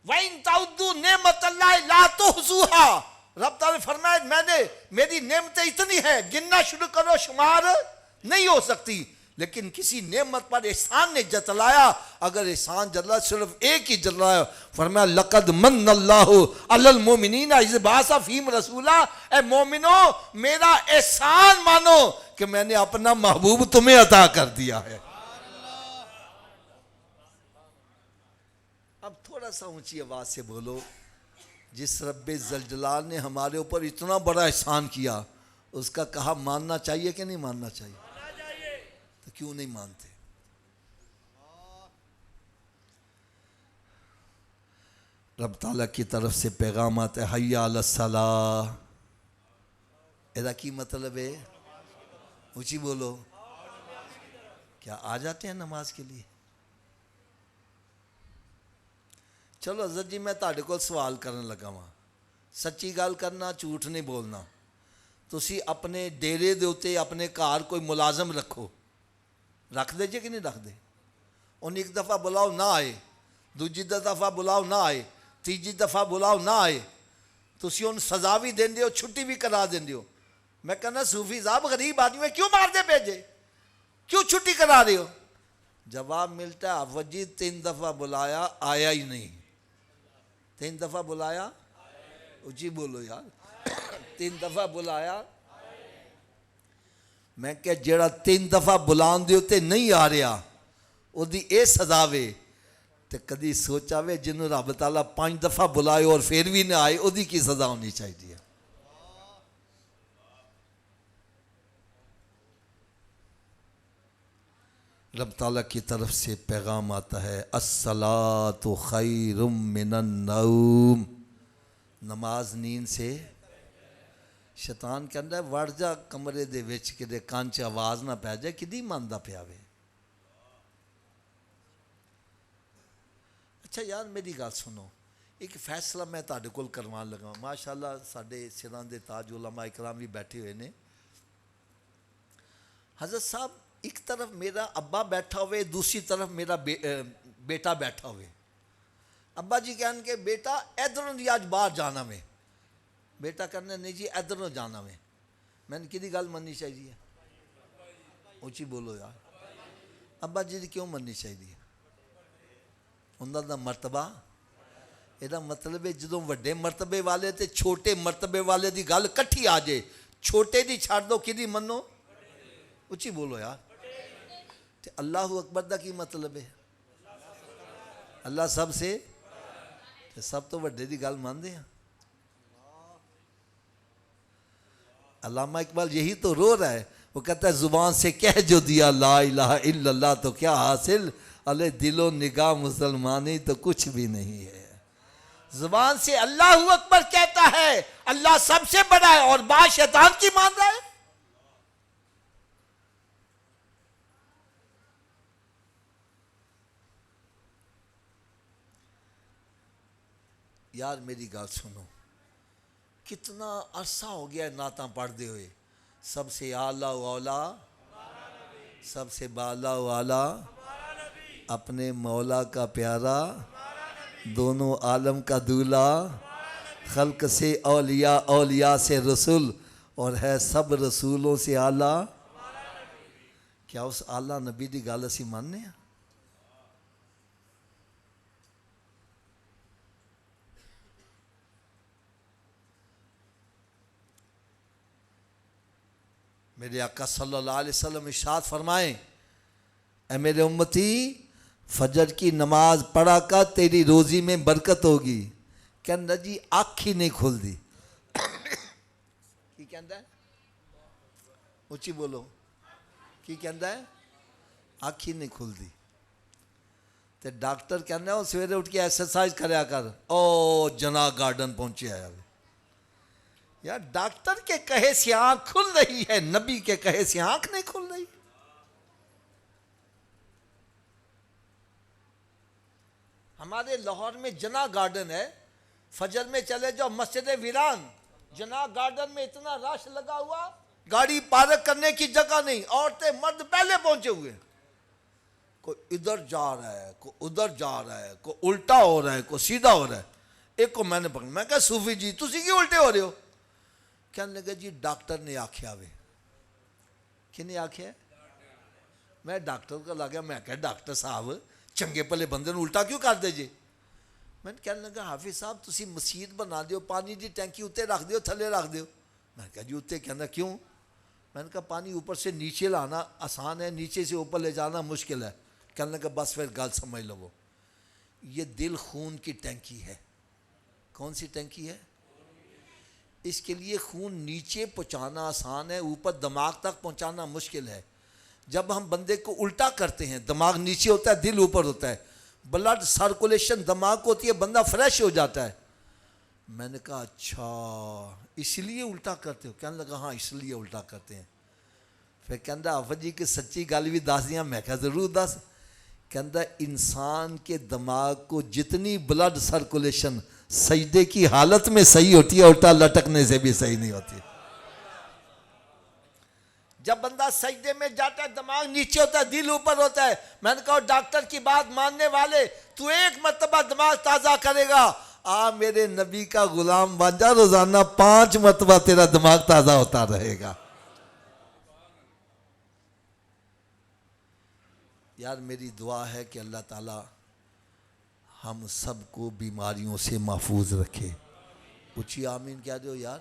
وَإِن تَعُدُّوا نِعْمَتَ اللَّهِ لَا تُحْصُوهَا, رب تعالیٰ نے فرمایا میری نعمتیں اتنی ہیں, گننا شروع کرو شمار نہیں ہو سکتی. لیکن کسی نعمت پر احسان نے جتلایا, اگر احسان جتلا صرف ایک ہی جتلایا, فرمایا لَقَدْ مَنَّ اللَّهُ عَلَى الْمُؤْمِنِينَ إِذْ بَعَثَ فِيهِمْ رَسُولًا, اے مومنو میرا احسان مانو کہ میں نے اپنا محبوب تمہیں عطا کر دیا ہے. اب تھوڑا سا اونچی آواز سے بولو, جس رب ذوالجلال نے ہمارے اوپر اتنا بڑا احسان کیا, اس کا کہا ماننا چاہیے کہ نہیں ماننا چاہیے؟ تو کیوں نہیں مانتے؟ رب تعالیٰ کی طرف سے پیغام آتا ہے حی علی الصلاۃ. ایسا کی مطلب ہے؟ اونچی بولو, کیا آ جاتے ہیں نماز کے لیے؟ چلو حضرت جی میں تہاڈے کول سوال کرن لگا ہاں, سچی گل کرنا, جھوٹ نہیں بولنا. تسی اپنے ڈیرے دے اوتے اپنے گھر کوئی ملازم رکھو, رکھ دے جے کہ نہیں رکھ دے؟ انہیں ایک دفعہ بلاؤ نہ آئے, دوجی دفعہ بلاؤ نہ آئے, تیجی دفعہ بلاؤ نہ آئے, تسی ان سزا بھی دین دیو, چھٹی بھی کرا دین دیو. میں کہنا صوفی صاحب غریب آدمی میں کیوں مار دے بھیجے, کیوں چھٹی کرا رہے ہو؟ جواب ملتا ہے حافظ جی 3 دفعہ بلایا آیا ہی نہیں. 3 دفعہ بلایا, اونچی بولو یار, 3 دفعہ بلایا. میں کہ جیڑا 3 دفعہ بلان دے تے نہیں آ رہا, او دی اے سزا وے. تے کدی سوچا وے جنہوں رب تعالیٰ 5 دفعہ بلائے اور پھر بھی نہ آئے, او دی کی سزا ہونی چاہیے؟ رب تعالیٰ کی طرف سے پیغام آتا ہے الصلاۃ خیر من النوم, نماز نیند سے. شیطان کہندا ہے وڑ جا کمرے دے وچ کدے کان چ آواز نہ پہ جائے, کدی ماندا پیا وے. اچھا یار میری گل سنو, ایک فیصلہ میں تہاڈے کول کروان لگا. ماشاءاللہ ساڈے سراں دے تاج علماء اکرام بھی بیٹھے ہوئے نے. حضرت صاحب ایک طرف میرا ابا بیٹھا ہوئے, دوسری طرف میرا بیٹا بیٹھا ہوئے. ابا جی کہن کہ بیٹا ادھروں دی آج باہر جانا میں, بیٹا کہنا نہیں جی ادھروں جانا میں. میں نے کدی گل مننی چاہیے؟ اونچی بولو یار. ابا جی دی کیوں مننی چاہیے؟ انہاں دا مرتبہ یہ مطلب ہے جدوں وڈے مرتبے والے تے چھوٹے مرتبے والے دی گل کٹھی آ جائے، چھوٹے دی چھڑ دو کدی منو؟ اچھی بولو یار. تے اللہ اکبر دا کی مطلب ہے؟ اللہ سب سے تے سب تو وڈے دی گل مان دے ہیں. علامہ اقبال یہی تو رو رہا ہے، وہ کہتا ہے زبان سے کہہ جو دیا لا الہ الا اللہ تو کیا حاصل، علی دل و نگاہ مسلمانی تو کچھ بھی نہیں ہے. زبان سے اللہ اکبر کہتا ہے اللہ سب سے بڑا ہے، اور بات شیطان کی مان رہا ہے. یار میری گال سنو، کتنا عرصہ ہو گیا ہے نعتاں پڑھتے ہوئے. سب سے اعلیٰ و اولا، سب سے بالا و اعلیٰ، اپنے مولا کا پیارا، دونوں عالم کا دولہ، خلق سے اولیاء، اولیاء سے رسول، اور ہے سب رسولوں سے اعلیٰ. کیا اس اعلیٰ نبی دی گل اسی ماننے ہیں؟ میرے آقا صلی اللہ علیہ وسلم ارشاد فرمائیں، اے میرے امتی فجر کی نماز پڑھا کر تیری روزی میں برکت ہوگی. کہنا جی آنکھ ہی نہیں کھل دی. کی کہندا ہے؟ اچھی بولو. کی کہندا ہے؟ آنکھ ہی نہیں کھل دی. تے ڈاکٹر کہنا ہے وہ سویرے اٹھ کے ایکسرسائز کریا کر. او جناح گارڈن پہنچے آیا. یار ڈاکٹر کے کہے سے آنکھ کھل رہی ہے، نبی کے کہے سے آنکھ نہیں کھل رہی. ہمارے لاہور میں جناح گارڈن ہے، فجر میں چلے جاؤ مسجد ویران، جناح گارڈن میں اتنا رش لگا ہوا، گاڑی پارک کرنے کی جگہ نہیں، عورتیں مرد پہلے پہنچے ہوئے. کوئی ادھر جا رہا ہے، کوئی ادھر جا رہا ہے، کوئی الٹا ہو رہا ہے، کوئی سیدھا ہو رہا ہے. ایک کو میں نے پکڑا، میں کہا صوفی جی تسی کیوں الٹے ہو رہے ہو؟ کہنے لگا جی ڈاکٹر نے آکھیا وے. کنے آکھیا؟ میں ڈاکٹر کو لگا، میں کہا ڈاکٹر صاحب چنگے پلے بندے نے الٹا کیوں کر دے جی؟ میں نے کہنے لگا حافظ صاحب تسی مسجد بنا دیو، پانی دی ٹینکی اتنے رکھ دیو، تھلے رکھ دیو. میں نے کہا جی اتنے. کہنا کیوں؟ میں نے کہا پانی اوپر سے نیچے لانا آسان ہے، نیچے سے اوپر لے جانا مشکل ہے. کہنے لگا بس پھر گل سمجھ لو، یہ دل خون کی ٹینکی ہے. کون سی ٹینکی ہے؟ اس کے لیے خون نیچے پہنچانا آسان ہے، اوپر دماغ تک پہنچانا مشکل ہے. جب ہم بندے کو الٹا کرتے ہیں، دماغ نیچے ہوتا ہے، دل اوپر ہوتا ہے، بلڈ سرکولیشن دماغ کو ہوتی ہے، بندہ فریش ہو جاتا ہے. میں نے کہا اچھا اس لیے الٹا کرتے ہو؟ کہنے لگا ہاں اس لیے الٹا کرتے ہیں. پھر کہندا آفت جی کہ سچی گل بھی دس دیاں. میں کہا ضرور دس. کہندا انسان کے دماغ کو جتنی بلڈ سرکولیشن سجدے کی حالت میں صحیح ہوتی ہے، الٹا لٹکنے سے بھی صحیح نہیں ہوتی. جب بندہ سجدے میں جاتا ہے دماغ نیچے ہوتا ہے، دل اوپر ہوتا ہے. میں نے کہا ڈاکٹر کی بات ماننے والے تو ایک مرتبہ دماغ تازہ کرے گا، آ میرے نبی کا غلام بن جا، روزانہ 5 مرتبہ تیرا دماغ تازہ ہوتا رہے گا. یار میری دعا ہے کہ اللہ تعالی ہم سب کو بیماریوں سے محفوظ رکھے. اچھی آمین کہہ دو یار.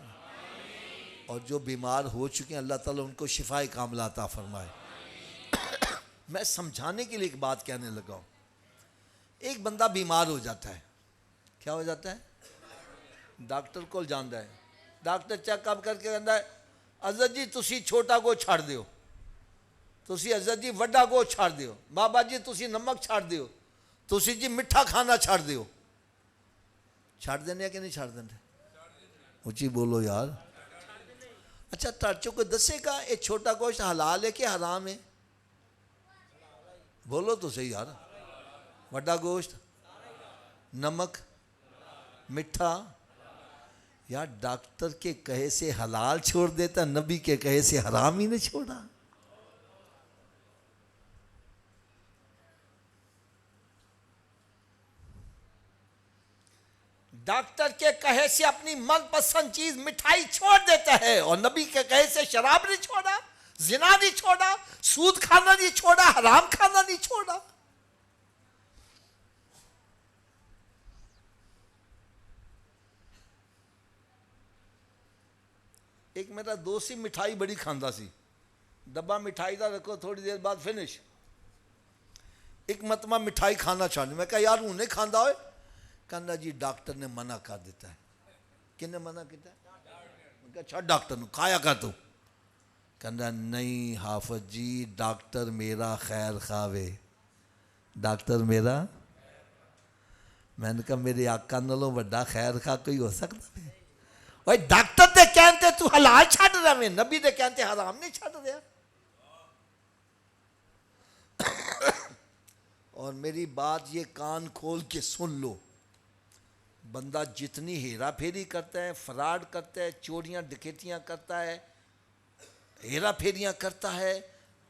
اور جو بیمار ہو چکے ہیں اللہ تعالیٰ ان کو شفائے کاملہ عطا فرمائے. میں سمجھانے کے لیے ایک بات کہنے لگا ہوں. ایک بندہ بیمار ہو جاتا ہے، کیا ہو جاتا ہے؟ ڈاکٹر کو جاندا ہے. ڈاکٹر چیک اپ کر کے کہندا ہے عزت جی تسی چھوٹا گو چھڑ دیو، تسی عزت جی وڈا گو چھڑ دیو، بابا جی تسی نمک چھڑ دیو، تسی جی میٹھا کھانا چھڑ دیو. چھڑ دینے کہ نہیں چھڑ دینے؟ اچھی بولو یار. اچھا ٹرچوں کو دسے گا یہ چھوٹا گوشت حلال ہے کہ حرام ہے؟ بولو تو صحیح یار. وڈا گوشت، نمک، مٹھا. یار ڈاکٹر کے کہے سے حلال چھوڑ دیتا، نبی کے کہے سے حرام ہی نہیں چھوڑا. ڈاکٹر کے کہے سے اپنی من پسند چیز مٹھائی چھوڑ دیتا ہے، اور نبی کے کہے سے شراب نہیں چھوڑا، زنا نہیں چھوڑا, سود کھانا نہیں چھوڑا, حرام کھانا نہیں چھوڑا. ایک میرا دوست ہی مٹھائی بڑی کھاندا سی, ڈبا مٹھائی دا رکھو تھوڑی دیر بعد فنش. ایک مرتبہ مٹھائی کھانا چاہنے, میں کہا یار انہیں کھاندا ہوئے, کہنا جی ڈاکٹر نے منع کر دیتا ہے. کن نے منع کیتا ہے؟ میں کہا اچھا ڈاکٹر نے, کھایا کر تو. کہنا نہیں حافظ جی ڈاکٹر میرا خیر خواہ, ڈاکٹر میرا. میں نے کہا میرے آقا نالوں بڑا خیر خواہ کوئی ہو سکتا ہے؟ بھائی ڈاکٹر دے کہنتے تو حلال چھڑ رہا میں, نبی دے کہنتے حرام نہیں چھڑ رہا. اور میری بات یہ کان کھول کے سن لو, بندہ جتنی ہیرا پھیری کرتا ہے, فراڈ کرتا ہے, چوریاں ڈکیتیاں کرتا ہے, ہیرا پھیریاں کرتا ہے,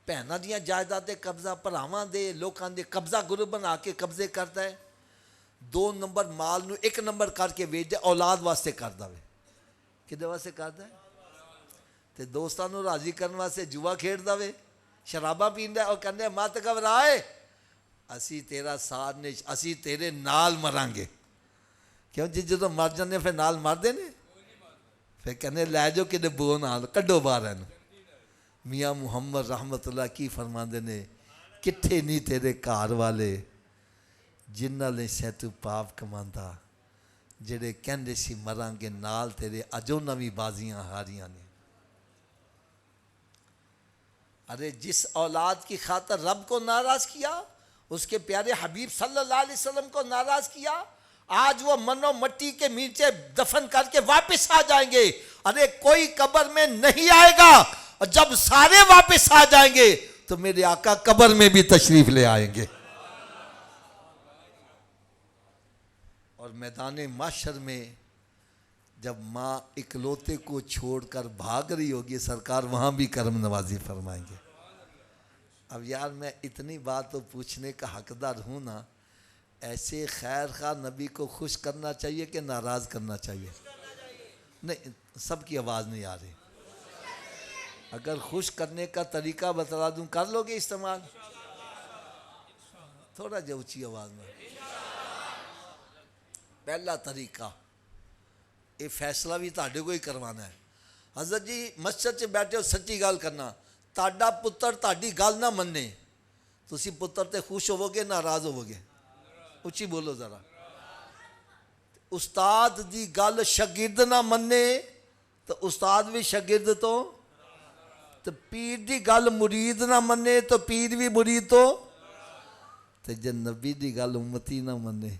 بہناں دیاں جائیدادیں قبضہ, پراواں دے لوکاں دے قبضہ گروہ بنا کے قبضے کرتا ہے, 2 نمبر مال نو 1 نمبر کر کے ویچ دے, اولاد واسطے کردا وے. کدے واسطے کردا ہے؟ تے دوستاں نو راضی کرن واسطے جوا کھیڈدا وے, شراباں پیندا ہے, اور کہندے مت گھبرائے اسی تیرا ساتھ نہیں, اسی تیرے نال مران گے. کیوں جی جدوں مر جاندے پھر نال مردے نے, پھر کہنے لے جاؤ کدے بو نال کڈو باہر اینو. میاں محمد رحمت اللہ کی فرماندے نے, کتھے نہیں تیرے گھر والے جنہاں لے سے تو پاپ کماندا, جڑے کہندے سی مران گے نال تیرے, اجوں نویں بازیاں ہاریاں نے. ارے جس اولاد کی خاطر رب کو ناراض کیا, اس کے پیارے حبیب صلی اللہ علیہ وسلم کو ناراض کیا, آج وہ منو مٹی کے نیچے دفن کر کے واپس آ جائیں گے. ارے کوئی قبر میں نہیں آئے گا, اور جب سارے واپس آ جائیں گے تو میرے آقا قبر میں بھی تشریف لے آئیں گے. اور میدان محشر میں جب ماں اکلوتے کو چھوڑ کر بھاگ رہی ہوگی, سرکار وہاں بھی کرم نوازی فرمائیں گے. اب یار میں اتنی بات تو پوچھنے کا حقدار ہوں نا, ایسے خیر خواہ نبی کو خوش کرنا چاہیے کہ ناراض کرنا چاہیے؟ نہیں, سب کی آواز نہیں آ رہی. اگر خوش کرنے کا طریقہ بتلا دوں کر لو گے استعمال؟ تھوڑا جو اونچی آواز میں. پہلا طریقہ, یہ فیصلہ بھی تاڑے کو ہی کروانا ہے. حضرت جی مسجد سے بیٹھے ہو, سچی گل کرنا, تاڑا پتر تاڑی گل نہ مننے, تسی پتر تے خوش ہوو گے ناراض ہوو گے؟ اچھی بولو ذرا. استاد دی گل شاگرد نہ مننے تو استاد بھی شاگرد تو پیر دی گل مرید نہ مننے تو پیر بھی مرید تو جے نبی دی گل امتی نہ مننے.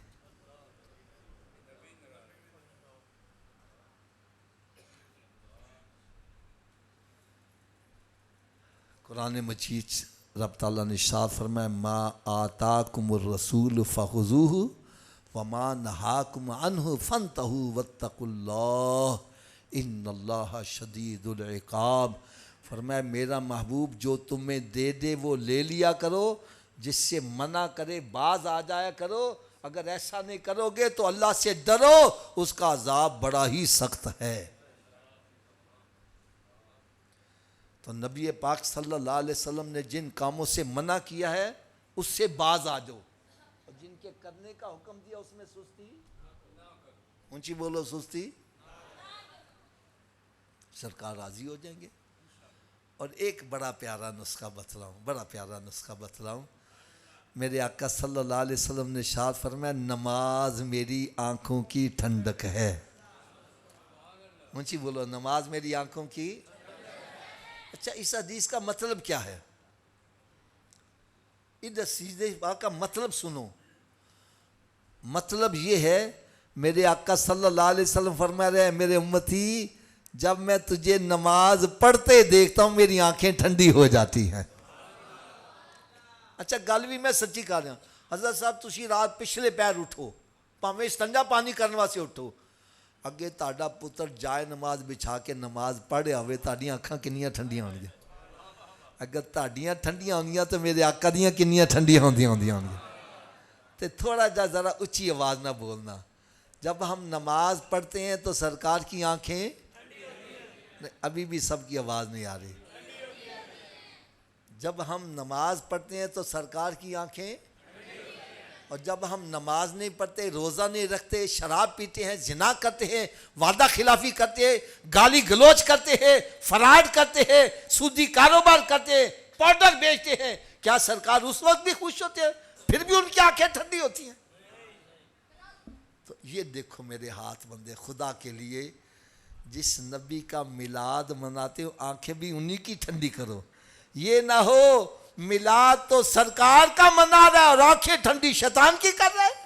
قرآن مجید رب تعالیٰ نے ارشاد فرمایا, ما آتاکم الرسول فخذوہ وما نہاکم عنہ فانتہوا واتقوا اللہ ان اللہ شدید العقاب. فرمایا میرا محبوب جو تمہیں دے دے وہ لے لیا کرو, جس سے منع کرے باز آ جایا کرو. اگر ایسا نہیں کرو گے تو اللہ سے ڈرو, اس کا عذاب بڑا ہی سخت ہے. تو نبی پاک صلی اللہ علیہ وسلم نے جن کاموں سے منع کیا ہے اس سے باز آ جاؤ, اور جن کے کرنے کا حکم دیا اس میں سستی, اونچی بولو سستی, سرکار راضی ہو جائیں گے. اور ایک بڑا پیارا نسخہ بتلاؤں, میرے آقا صلی اللہ علیہ وسلم نے ارشاد فرمایا, نماز میری آنکھوں کی ٹھنڈک ہے. اونچی بولو, نماز میری آنکھوں کی. اچھا اس حدیث کا مطلب کیا ہے؟ اس حدیث کا مطلب سنو. مطلب یہ ہے, میرے آقا صلی اللہ علیہ وسلم فرما رہے ہیں, میرے امتی جب میں تجھے نماز پڑھتے دیکھتا ہوں میری آنکھیں ٹھنڈی ہو جاتی ہیں. اچھا گل بھی میں سچی کر رہا ہوں. حضرت صاحب تسی رات پچھلے پیر اٹھو, پاویں استنجا پانی کرنے واسطے اٹھو, اگے تاڑا پتر جائے نماز بچھا کے نماز پڑھیا ہوئے, تاڑیاں اکھاں کنیاں ٹھنڈیاں ہوں گی. اگر تاڑیاں ٹھنڈیاں ہوں گی تو میرے آقا دیاں کنیاں ٹھنڈیاں ہوں گی. تو تھوڑا جا ذرا اچھی آواز نہ بولنا. جب ہم نماز پڑھتے ہیں تو سرکار کی آنکھیں, ابھی بھی سب کی آواز نہیں آ رہی. جب ہم نماز پڑھتے ہیں تو سرکار کی آنکھیں، اور جب ہم نماز نہیں پڑھتے، روزہ نہیں رکھتے، شراب پیتے ہیں، زنا کرتے ہیں، وعدہ خلافی کرتے ہیں، گالی گلوچ کرتے ہیں، فراڈ کرتے ہیں، سودی کاروبار کرتے ہیں، پاؤڈر بیچتے ہیں، کیا سرکار اس وقت بھی خوش ہوتے ہیں؟ پھر بھی ان کی آنکھیں ٹھنڈی ہوتی ہیں؟ تو یہ دیکھو میرے ہاتھ بندے، خدا کے لیے جس نبی کا میلاد مناتے ہو آنکھیں بھی انہی کی ٹھنڈی کرو، یہ نہ ہو میلاد تو سرکار کا منا رہا ہے اور آنکھیں ٹھنڈی شیطان کی کر رہا ہے۔